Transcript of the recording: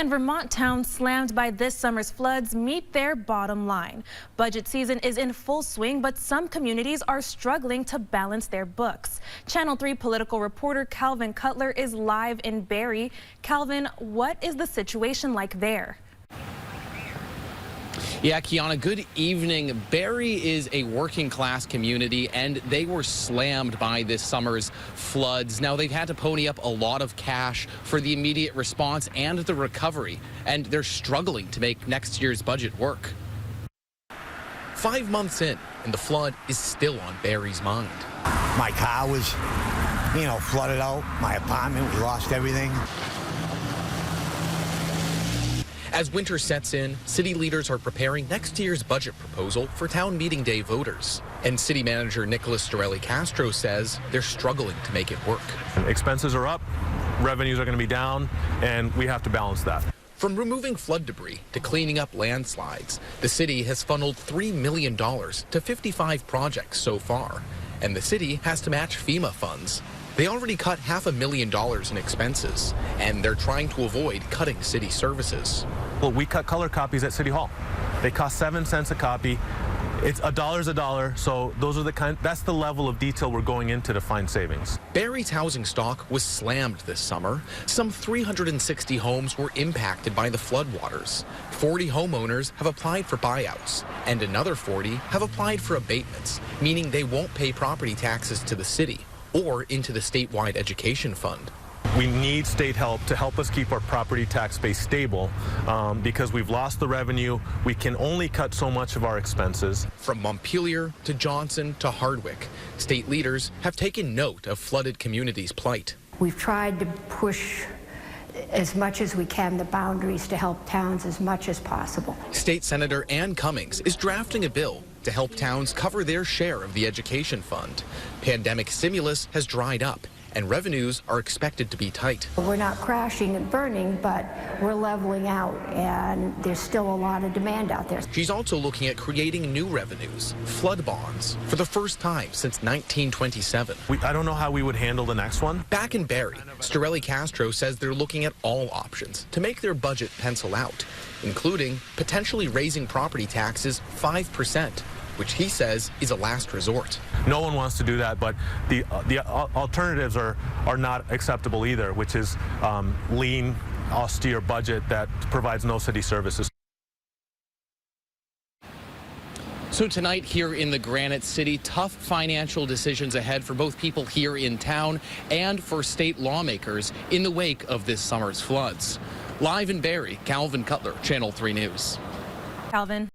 Can Vermont towns slammed by this summer's floods meet their bottom line? Budget season is in full swing, but some communities are struggling to balance their books. Channel 3 political reporter Calvin Cutler is live in Barrie. Calvin, what is the situation like there? Yeah, Kiana, good evening. Barrie is a working class community and they were slammed by this summer's floods. Now they've had to pony up a lot of cash for the immediate response and the recovery, and they're struggling to make next year's budget work. 5 months in, and the flood is still on Barrie's mind. My car was, flooded out. My apartment, we lost everything. As winter sets in, city leaders are preparing next year's budget proposal for town meeting day voters. And city manager Nicholas Castro says they're struggling to make it work. Expenses are up, revenues are going to be down, and we have to balance that. From removing flood debris to cleaning up landslides, the city has funneled $3 million to 55 projects so far. And the city has to match FEMA funds. They already cut $500,000 in expenses, and they're trying to avoid cutting city services. Well, we cut color copies at City Hall. They cost 7 cents a copy. It's a dollar, so that's the level of detail we're going into to find savings. Barrie's housing stock was slammed this summer. Some 360 homes were impacted by the floodwaters. 40 homeowners have applied for buyouts, and another 40 have applied for abatements, meaning they won't pay property taxes to the city or into the statewide education fund. We need state help to help us keep our property tax base stable because we've lost the revenue. We can only cut so much of our expenses. From Montpelier to Johnson to Hardwick, state leaders have taken note of flooded communities' plight. We've tried to push as much as we can the boundaries to help towns as much as possible. State Senator Ann Cummings is drafting a bill to help towns cover their share of the education fund. Pandemic stimulus has dried up, and revenues are expected to be tight. We're not crashing and burning, but we're leveling out, and there's still a lot of demand out there. She's also looking at creating new revenues, flood bonds, for the first time since 1927. I don't know how we would handle the next one. Back in Barrie, Castro says they're looking at all options to make their budget pencil out, including potentially raising property taxes 5%. which he says is a last resort. No one wants to do that, but the alternatives are not acceptable either, which is lean, austere budget that provides no city services. So tonight here in the Granite City, tough financial decisions ahead for both people here in town and for state lawmakers in the wake of this summer's floods. Live in Barrie, Calvin Cutler, Channel 3 News. Calvin.